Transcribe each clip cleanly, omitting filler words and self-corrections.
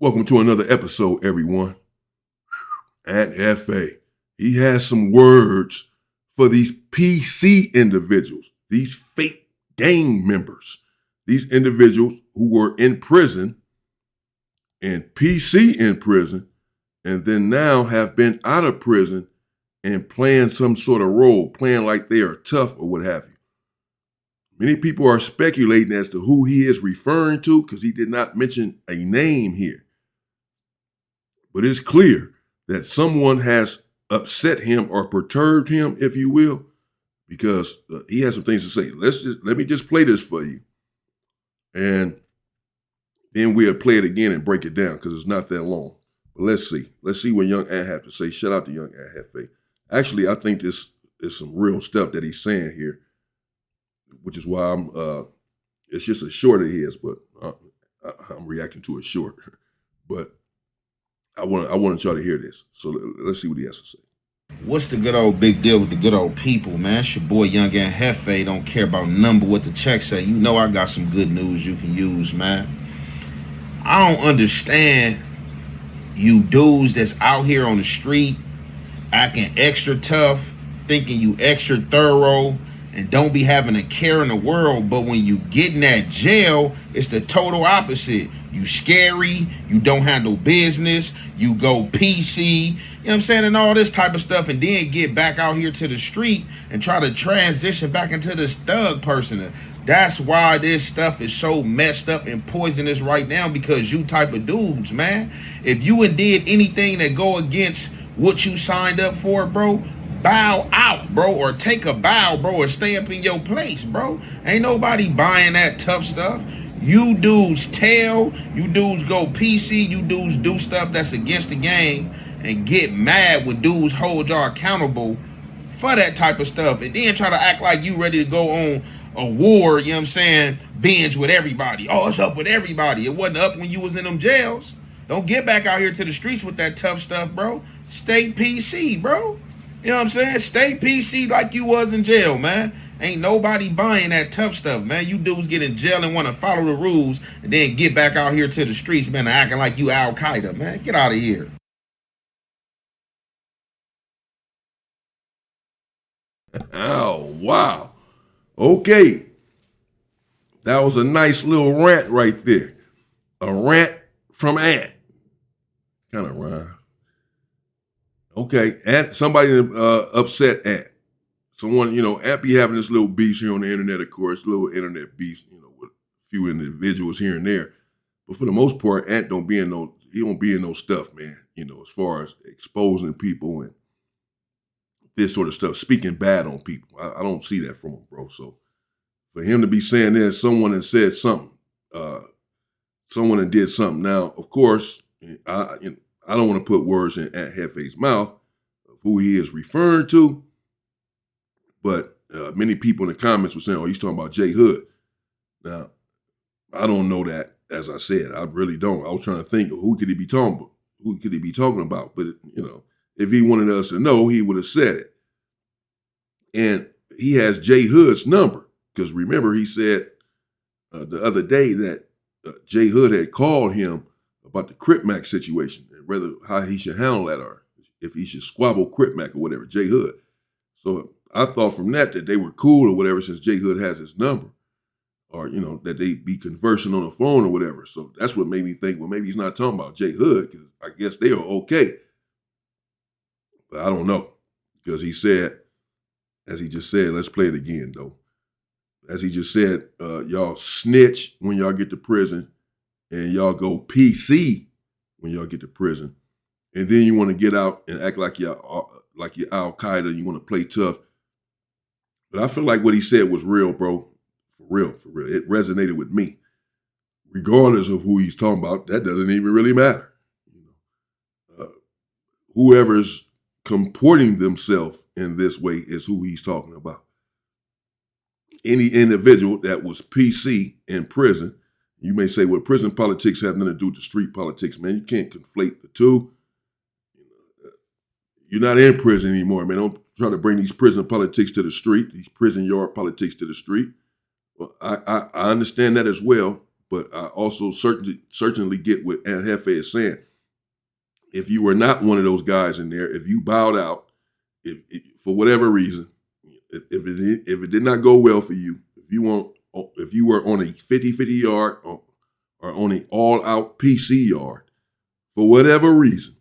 Welcome to another episode, everyone. And Jefe, he has some words for these PC individuals, these fake gang members, these individuals who were in prison and PC in prison, and then now have been out of prison and playing some sort of role, playing like they are tough or what have you. Many people are speculating as to who he is referring to because he did not mention a name here. But it's clear that someone has upset him or perturbed him, if you will, because he has some things to say. Let me just play this for you. And then we'll play it again and break it down because it's not that long. But let's see. Let's see what young Ant have to say. Shout out to young Ant Jefe. Actually, I think this is some real stuff that he's saying here, which is why it's just a short of his, but I'm reacting to it short. But I wanted y'all to hear this. So let's see what he has to say. What's the good old big deal with the good old people, man? It's your boy Young and Jefe. Don't care about number what the check say. You know I got some good news you can use, man. I don't understand you dudes that's out here on the street acting extra tough, thinking you extra thorough, and don't be having a care in the world. But when you get in that jail, it's the total opposite. You scary, you don't handle business, you go PC, you know what I'm saying, and all this type of stuff, and then get back out here to the street and try to transition back into this thug person. That's why this stuff is so messed up and poisonous right now, because you type of dudes, man. If you had did anything that go against what you signed up for, bro, bow out, bro, or take a bow, bro, or stay up in your place, bro. Ain't nobody buying that tough stuff. You dudes tell, you dudes go PC, you dudes do stuff that's against the game and get mad when dudes hold y'all accountable for that type of stuff, and then try to act like you ready to go on a war, you know what I'm saying, binge with everybody. Oh, it's up with everybody. It wasn't up when you was in them jails. Don't get back out here to the streets with that tough stuff, bro. Stay PC, bro. You know what I'm saying? Stay PC like you was in jail, man. Ain't nobody buying that tough stuff, man. You dudes get in jail and want to follow the rules and then get back out here to the streets, man, acting like you Al-Qaeda, man. Get out of here. Oh, wow. Okay. That was a nice little rant right there. A rant from Ant. Kind of rhyme. Okay. Ant, somebody upset Ant. Someone, Ant be having this little beef here on the internet, of course, little internet beefs, with a few individuals here and there. But for the most part, Ant don't be in no stuff, man, as far as exposing people and this sort of stuff, speaking bad on people. I don't see that from him, bro. So for him to be saying there's someone that said something, someone that did something. Now, of course, I don't want to put words in Ant Jefe's mouth of who he is referring to. But many people in the comments were saying, oh, he's talking about J Hood. Now, I don't know that, as I said. I really don't. I was trying to think of who could he be talking about? Who could he be talking about? But, if he wanted us to know, he would have said it. And he has J Hood's number. Because remember, he said the other day that J Hood had called him about the Crip Mac situation and whether how he should handle that or if he should squabble Crip Mac or whatever, J Hood. So I thought from that they were cool or whatever since J Hood has his number, or, that they be conversing on the phone or whatever. So that's what made me think, well, maybe he's not talking about J Hood because I guess they are okay. But I don't know, because he said, as he just said, let's play it again though. As he just said, y'all snitch when y'all get to prison and y'all go PC when y'all get to prison. And then you want to get out and act like you're Al-Qaeda, you want to play tough. But I feel like what he said was real, bro. For real. It resonated with me. Regardless of who he's talking about, that doesn't even really matter. Whoever's comporting themselves in this way is who he's talking about. Any individual that was PC in prison, you may say, well, prison politics have nothing to do with the street politics, man. You can't conflate the two. You're not in prison anymore, man. Don't try to bring these prison politics to the street, these prison yard politics to the street. Well, I understand that as well, But I also certainly get what Aunt Jefe is saying. If you were not one of those guys in there, if you bowed out, if for whatever reason, if it did not go well for you, if you were on a 50-50 yard or on an all-out PC yard, for whatever reason,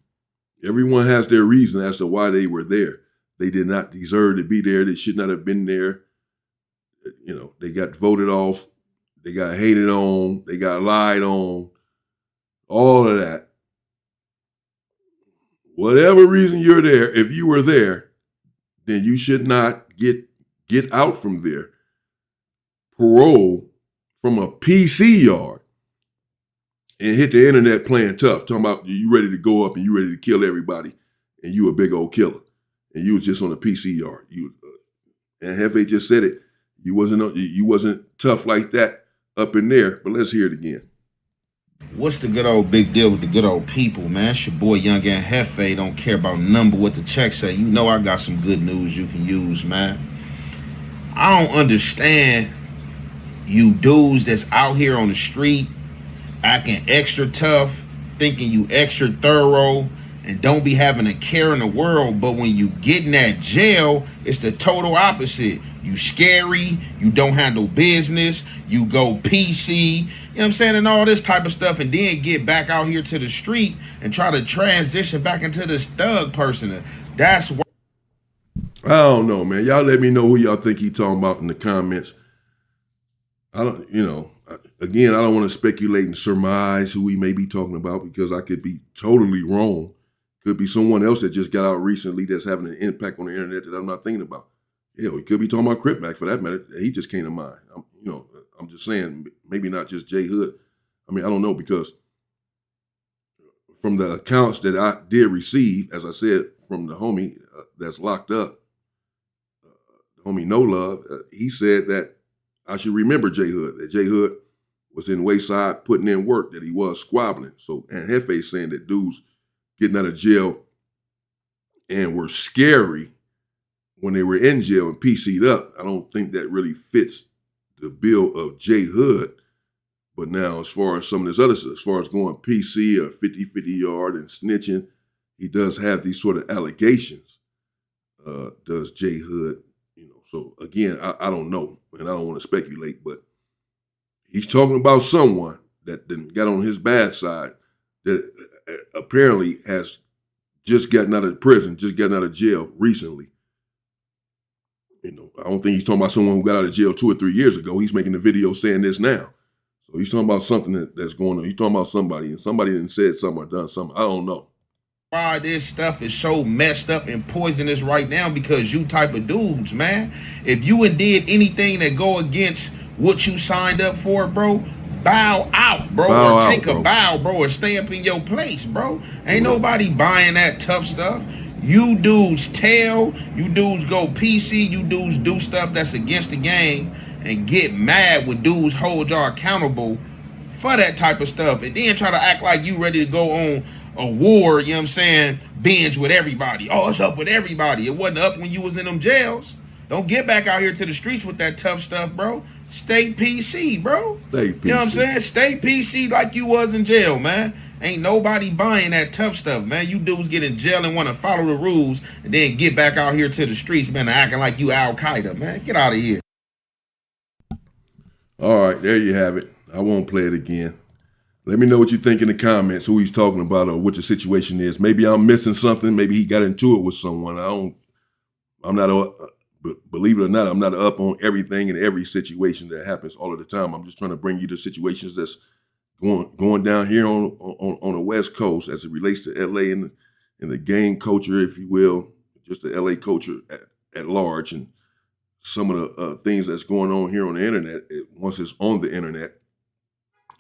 everyone has their reason as to why they were there. They did not deserve to be there. They should not have been there. You know, they got voted off. They got hated on. They got lied on. All of that. Whatever reason you're there, if you were there, then you should not get out from there. Parole from a PC yard and hit the internet playing tough, talking about you ready to go up and you ready to kill everybody, and you a big old killer, and you was just on a PC yard. And Jefe just said it. You wasn't tough like that up in there. But let's hear it again. What's the good old big deal with the good old people, man? It's your boy Young and Jefe. Don't care about number what the check say. You know I got some good news you can use, man. I don't understand you dudes that's out here on the street acting extra tough, thinking you extra thorough, and don't be having a care in the world. But when you get in that jail, it's the total opposite. You scary, you don't handle business, you go PC, you know what I'm saying, and all this type of stuff, and then get back out here to the street and try to transition back into this thug person. That's what I don't know, man. Y'all let me know who y'all think he talking about in the comments. I don't want to speculate and surmise who he may be talking about, because I could be totally wrong. Could be someone else that just got out recently that's having an impact on the internet that I'm not thinking about. Hell, he could be talking about Crip Mac for that matter. He just came to mind. I'm just saying, maybe not just J Hood. I mean, I don't know, because from the accounts that I did receive, as I said, from the homie that's locked up, homie No Love, he said that I should remember J Hood, that J Hood was in Wayside putting in work, that he was squabbling. So, and Jefe saying that dudes getting out of jail and were scary when they were in jail and PC'd up. I don't think that really fits the bill of J Hood. But now, as far as some of this other stuff, as far as going PC or 50-50 yard and snitching, he does have these sort of allegations, does J Hood. So again, I don't know, and I don't want to speculate, but he's talking about someone that then got on his bad side that apparently has just gotten out of prison, just gotten out of jail recently. I don't think he's talking about someone who got out of jail 2 or 3 years ago. He's making a video saying this now. So he's talking about something that's going on. He's talking about somebody, and somebody done said something or done something. I don't know. Why this stuff is so messed up and poisonous right now, because you type of dudes, man. If you had did anything that go against what you signed up for, bro, bow out, bro, or take a bow, bro, or stay up in your place, bro. Ain't nobody buying that tough stuff. You dudes you dudes go PC, you dudes do stuff that's against the game and get mad when dudes hold y'all accountable for that type of stuff, and then try to act like you ready to go on a war, you know what I'm saying, binge with everybody. Oh, it's up with everybody. It wasn't up when you was in them jails. Don't get back out here to the streets with that tough stuff, bro. Stay PC, bro. Stay PC. You know what I'm saying? Stay PC like you was in jail, man. Ain't nobody buying that tough stuff, man. You dudes get in jail and want to follow the rules and then get back out here to the streets, man, acting like you Al-Qaeda, man. Get out of here. All right, there you have it. I won't play it again. Let me know what you think in the comments, who he's talking about or what the situation is. Maybe I'm missing something. Maybe he got into it with someone. Believe it or not, I'm not up on everything and every situation that happens all of the time. I'm just trying to bring you the situations that's going down here on the West Coast as it relates to LA and the gang culture, if you will, just the LA culture at large, and some of the things that's going on here on the internet once it's on the internet,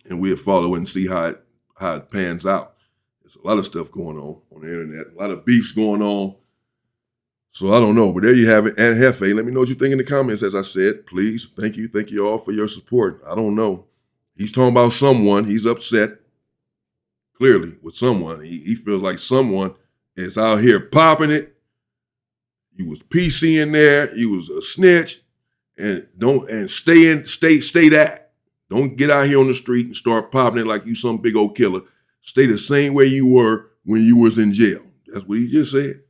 and we'll follow and see how it pans out. There's a lot of stuff going on the internet, a lot of beefs going on. So I don't know, but there you have it. And Jefe, let me know what you think in the comments. As I said, please, thank you all for your support. I don't know. He's talking about someone. He's upset, clearly, with someone. He feels like someone is out here popping it. He was PC in there. He was a snitch, and stay that. Don't get out here on the street and start popping it like you some big old killer. Stay the same way you were when you was in jail. That's what he just said.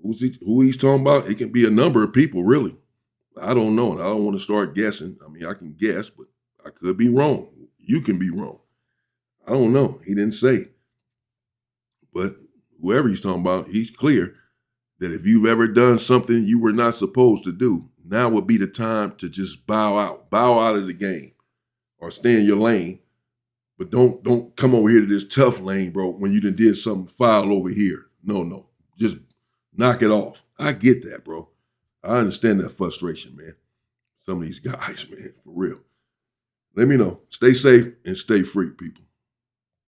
Who he's talking about? It can be a number of people, really. I don't know. And I don't want to start guessing. I mean, I can guess, but I could be wrong. You can be wrong. I don't know. He didn't say. But whoever he's talking about, he's clear that if you've ever done something you were not supposed to do, now would be the time to just bow out of the game, or stay in your lane. But don't come over here to this tough lane, bro, when you done did something foul over here. No. Just knock it off. I get that, bro. I understand that frustration, man. Some of these guys, man, for real. Let me know. Stay safe and stay free, people.